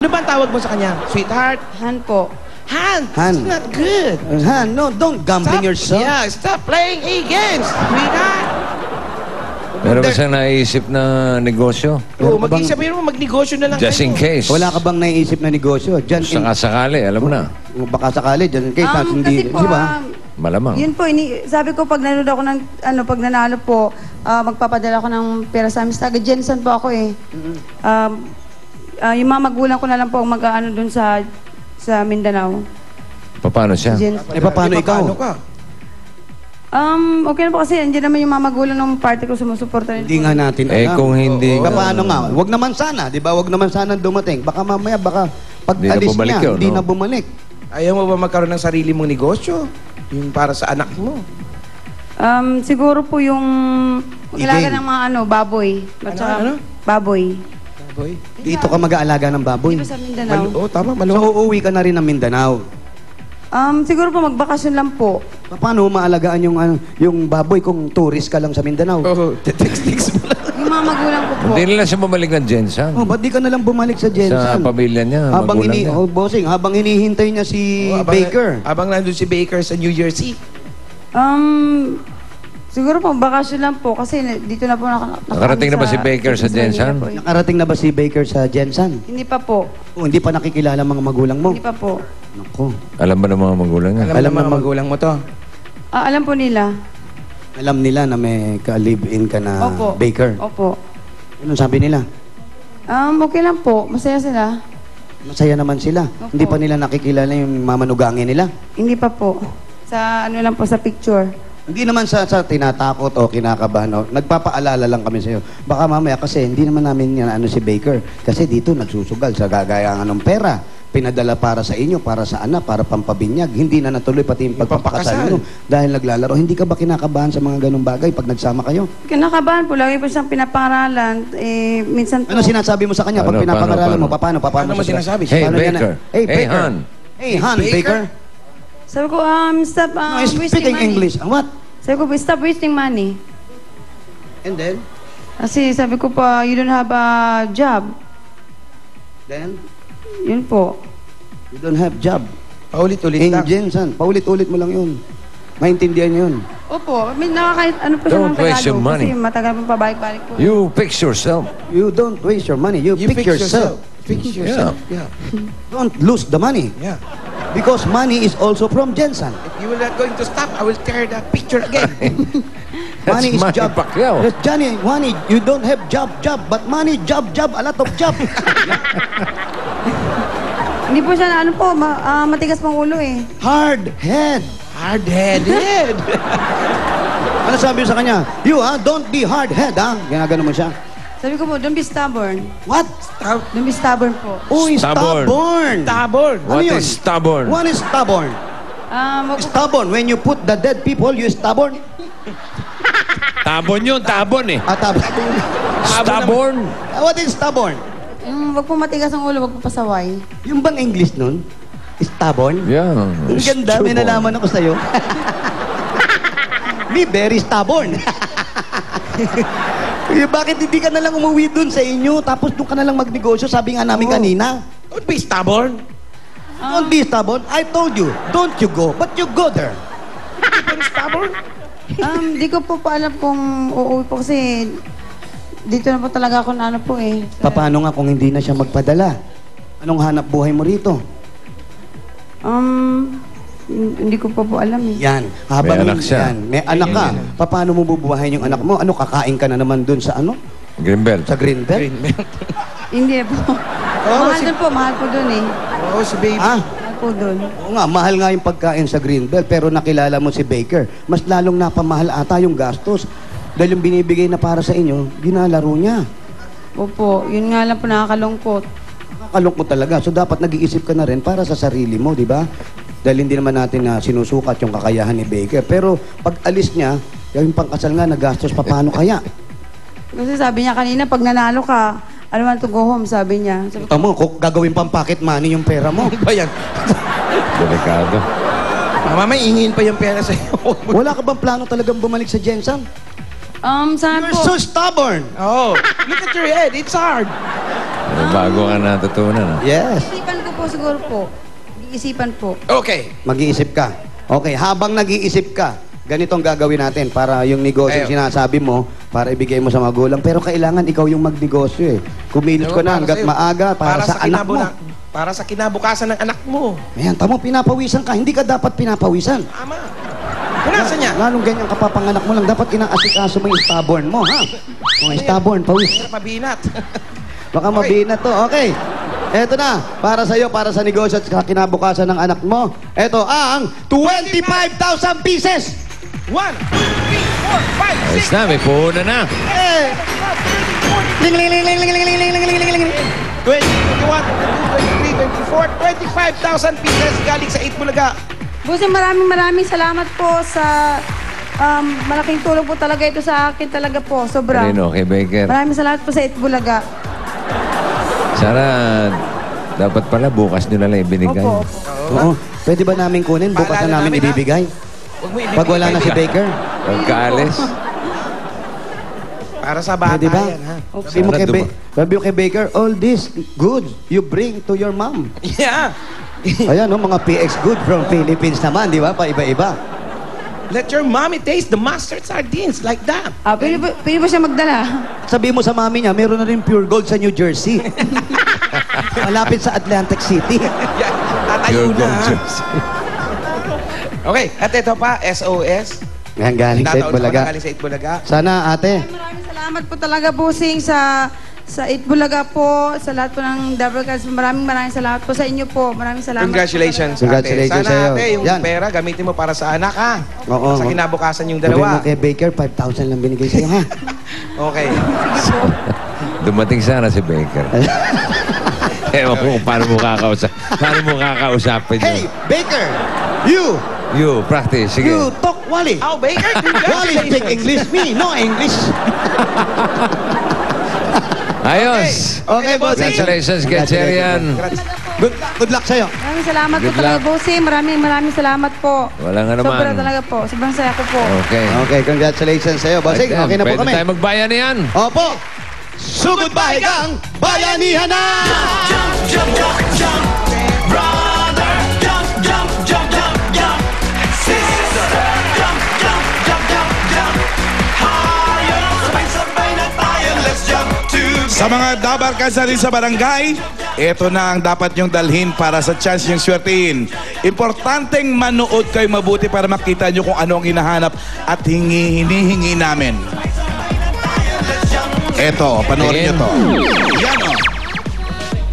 Ano ba ang tawag mo sa kanya? Sweetheart? Han po. Han! Han. It's not good. Han, no, don't gambling yourself. Yeah, stop playing games, sweetheart. Meron ba siyang naisip na negosyo? Oo, Meron ka bang- sabihin mo, magnegosyo na lang Just in kayo. case. Wala ka bang naiisip na negosyo? Diyan, Saka-sakali, alam mo na. baka sakali, dyan in case, hindi, Kasi po, di ba? Malamang. yun po, sabi ko pag nanood ako ng, pag nanalo po, magpapadala ko ng pera sa amin. Taga Jensen po ako eh. Yung mga magulang ko na lang po ang mag-ano dun sa Mindanao. Paano siya? Jensen. Paano ikaw? Paano ka? Okay na po kasi andyan naman yung mga magulang ng party ko sumusuporta rin Hindi po. nga natin Eh alam. kung hindi... Paano nga? Wag naman sana, di ba? Wag naman sana dumating. Baka mamaya, pag Hindi na alis bumalik niya, yun, hindi no? na bumalik. Ayaw mo ba magkaroon ng sarili mong negosyo? Yung para sa anak mo? Siguro po yung mag-alaga Ide. ng mga baboy. At saka Ano? baboy. Boy? Dito ka mag-aalaga ng baboy. Di ba sa Mindanao? Oo, tama, So, malo. uuwi ka na rin ng Mindanao. Siguro po magbakasyon lang po. Paano mo maalagaan yung baboy kung tourist ka lang sa Mindanao? Oo, text mo lang. Yung mga magulang ko po. Hindi nila siya bumalik ng Jensen. Oh, ba't di ka na lang bumalik sa Jensen? Sa pamilya niya, Habang magulang niya. bossing, habang hinihintay niya si Baker. Abang nandun si Baker sa New Jersey. Siguro po bakasyon lang po kasi dito na po Nakarating na ba si Baker sa Jensen? Manila po eh. Nakarating na ba si Baker sa Jensen? Hindi pa po. Oh, hindi pa nakikilala mga magulang mo? Hindi pa po. Nako. Alam ba ng mga magulang niya? Alam Alam ng mga naman. magulang mo to. Alam po nila. Alam nila na may ka-live-in ka na Opo. Baker. Opo. Anong sabi nila? Okay lang po. Masaya sila. Masaya naman sila. Opo. Hindi pa nila nakikilala yung mamanugangi nila. Hindi pa po. Sa ano lang po, sa picture. Hindi naman sa tinatakot o kinakabahan. O, nagpapaalala lang kami sa iyo. Baka mamaya kasi hindi naman namin yan si Baker. Kasi dito nagsusugal sa gagayangan ng pera. Pinadala para sa inyo, para sa anak, para pampabinyag. Hindi na natuloy pati yung pagpapakasal nyo. Dahil naglalaro. Hindi ka ba kinakabahan sa mga ganong bagay pag nagsama kayo? Kinakabahan po. Lagi po siyang pinapangaralan. Minsan po. Ano sinasabi mo sa kanya pag Paano, pinapangaralan mo? paano? Paano Ano mo siya- sinasabi? Hey, Paano niya na- Baker. Hey, Hey, Baker. Han. Hey, Han, Baker? Baker. Sabi ko, stop No, wasting speaking money. English. What? Sabi ko, stop wasting money. And then? Kasi sabi ko pa, you don't have a job. Then? Yun po. You don't have job. Paulit-ulit In lang. Jensen. Paulit-ulit mo lang yun. Maintindihan yun. Opo, kahit ano pa siya Don't ng waste your Tagalog. money. Kasi matagal pang pabalik-balik po. You fix yourself. You don't waste your money. You, pick yourself. Fix yourself. Yeah. Don't lose the money. Yeah. Because money is also from Jensen. If you were not going to stop, I will tear the picture again. That's Money is Manny job. Pacquiao. Yes, Johnny, money, you don't have job, but money, job, a lot of job. Hindi po siya na ano po, matigas pang ulo eh. Hard head. Hard-headed. Ano sabi mo sa kanya? You, don't be hard head, Ginagano mo siya. Sabi ko po, don't be stubborn. What? Don't be stubborn po. Oh, Stubborn. stubborn. Tabor. Ano What yun? is stubborn? What is stubborn? Wag po, Stubborn. When you put the dead people, you stubborn. Tabon yun, tabon eh. Stubborn. What is stubborn? yung wag po matigas ang ulo, wag po pasaway. Yung bang English nun? Stubborn? Yeah. Ang ganda, may nalaman ako sa'yo. Me, very stubborn. Bakit hindi ka na lang umuwi dun sa inyo, tapos doon ka na lang magnegosyo, sabi nga namin kanina. Don't be stubborn. Don't be stubborn. I told you, don't you go, but you go there. Don't be stubborn. Di ko po pa alam kung uuwi po kasi dito na po talaga ako na ano po eh. Paano nga kung hindi na siya magpadala? Anong hanap buhay mo rito? Hindi ko pa po alam eh. Yan. Habang May anak siya. Yan, may anak ka. Paano mo bubuhayin yung anak mo? Ano, kakain ka na naman dun sa ano? Greenbelt. Sa Greenbelt? Hindi po. Mahal po dun eh. Oo, si baby. Mahal po dun. Oo nga, mahal nga yung pagkain sa Greenbelt, pero nakilala mo si Baker. Mas lalong napamahal ata yung gastos. Dahil yung binibigay na para sa inyo, ginalaro niya. Opo, yun nga lang po nakakalungkot. Nakakalungkot talaga. So dapat nag-iisip ka na rin para sa sarili mo, di ba? Dahil hindi naman natin na sinusukat yung kakayahan ni Baker. Pero pag alis niya, yung pangkasal nga, nagastos pa, paano kaya? Kasi sabi niya kanina, pag nanalo ka, I want to go home, sabi niya. Sabi ko, Tama, kung gagawin pang pocket money yung pera mo. Ano ba yan? Delikado. Mamay, ingin pa yung pera sa'yo. Wala ka bang plano talagang bumalik sa Jensen? saan You're po? so stubborn. Oh, look at your head. It's hard. May bago ka natutunan. Ha? Yes. Isipan ko po siguro po. Iisipan po. Okay. Mag-iisip ka. Okay, habang nag-iisip ka, ganitong gagawin natin para yung negosyo Ayun. sinasabi mo, para ibigay mo sa magulang. Pero kailangan ikaw yung magnegosyo eh. Kumilos ka na hanggat sa'yo. maaga para sa anak mo. Para sa kinabukasan ng anak mo. Ayan, tamo, pinapawisan ka. Hindi ka dapat pinapawisan. Tama. Punasan niya. Lalong ganyan kapapanganak mo lang, dapat inaasikaso mo yung stubborn mo, ha? Mga stubborn, pawis. Hirap mabinat. Baka mabina to. Okay. Eto na, para sa'yo, para sa negosyo at sa kinabukasan ng anak mo. Eto ang 25,000 pieces! 1, 2, 3, 4, 5, 6, Ayos na, may puhunan na. Eh! Ling, ling, ling, ling, ling, ling, ling, ling, ling, ling, ling, ling. 20, 21, 22, 23, 24, 25,000 pieces galing sa 8 Bulaga. Bossing, maraming salamat po sa malaking tulong po talaga ito sa akin talaga po. Sobra. Kanino, kay Baker. Maraming salamat po sa Itbulaga. Sana, dapat pala bukas nyo na lang ibinigay. Opo, opo. Oo. Pwede ba namin kunin? Bukas Paalala na namin namin, ha? ibibigay. Huwag mo ibigay. Pag wala na si Baker. Pagkaalis. Para sa bata Pwede ba? yan, ha? Sabi mo kay, sabi mo kay Baker, all this good you bring to your mom. Yeah. Ayan, no, mga PX good from Philippines naman, di ba? Paiba-iba. Let your mommy taste the mustard sardines like that. Pwede ba siya magdala? Sabi mo sa mami niya, meron na rin pure gold sa New Jersey. Malapit sa Atlantic City. Yeah. Tatayo Your na. ha? gorgeous. Okay, at ito pa, SOS. Yan, galing sa Tinataon Itbulaga. Galing sa Itbulaga. Sana, ate, Maraming salamat po talaga, Bossing, sa Itbulaga po, sa lahat po ng Double Cards. Maraming salamat po sa inyo po. Maraming salamat. Congratulations, Congratulations ate. sa'yo. Sana, ate, yung Yan. pera gamitin mo para sa anak, ha? Oo. Sa kinabukasan yung sabi mo dalawa. kay Baker, 5,000 lang binigay sa'yo, ha? Okay. Dumating sana si Baker. Ewan ko kung paano mo kakausapin yun. Hey, Baker! You! You, practice. Sige. You talk Wally! Oh, Baker, Wally speak congratulations. English, me no English. Ayos. Okay, bossing. Congratulations kay Cherian. Good luck sa'yo. Maraming salamat po Good talaga, luck. Bossing. Maraming salamat po. Walang ano Sobra man. talaga po. Sobrang saya ko po. Okay. Okay, congratulations sa'yo, bossing. Ayan, Okay na po pwede kami. tayo magbayan yan. Opo! Sugod bahigang bayanihan na! Jump, jump, jump, jump, brother. Jump, jump, jump, jump, jump, sister. Jump, jump, jump, jump, jump, higher. Sabay-sabay na tayo. Let's jump to. Sa mga dabarkas natin sa barangay, ito na ang dapat nyong dalhin para sa chance nyong swertihin. Importanteng manood kayo mabuti para makita nyo kung ano ang hinahanap at hinihingi namin. Eto, panoorin nyo to. Yan o.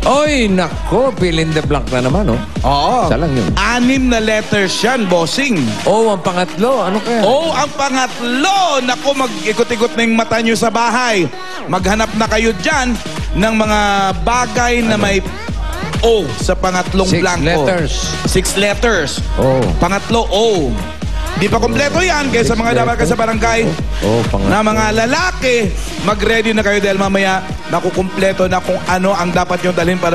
Oy, nako, fill in the blank na naman, oh. Oo. Isa lang yun. 6 na letters yan, bossing. Oh, ang pangatlo. Ano kaya? Oh, ang pangatlo. Naku, mag-ikot-ikot na yung mata nyo sa bahay. Maghanap na kayo dyan ng mga bagay na may O sa pangatlong 6 blanco. letters. 6 letters. Oh. Pangatlo, O. Di pa kompleto yan, kaya sa 6 mga dapat ka sa barangay Oh, pangatlo. na mga lalaki, mag-ready na kayo dahil mamaya nakukumpleto na kung ano ang dapat nyo dalhin para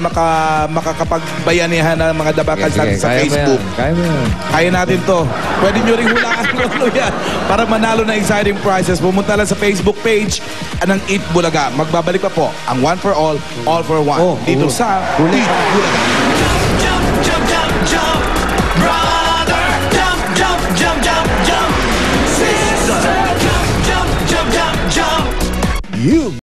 makakapagbayanihan ng mga dabakan Sige, sa kaya mo Facebook. yan. Kaya mo yan. Kaya natin to. Pwede nyo rin hulaan kung ano yan para manalo ng exciting prizes. Pumunta lang sa Facebook page ng Eat Bulaga. Magbabalik pa po ang One for All for One. Oh, dito oh. sa Huli. Eat Bulaga. Jump, jump, jump, jump, brother. Jump, jump, jump, jump, jump, sister. Jump, jump, jump, jump, jump. You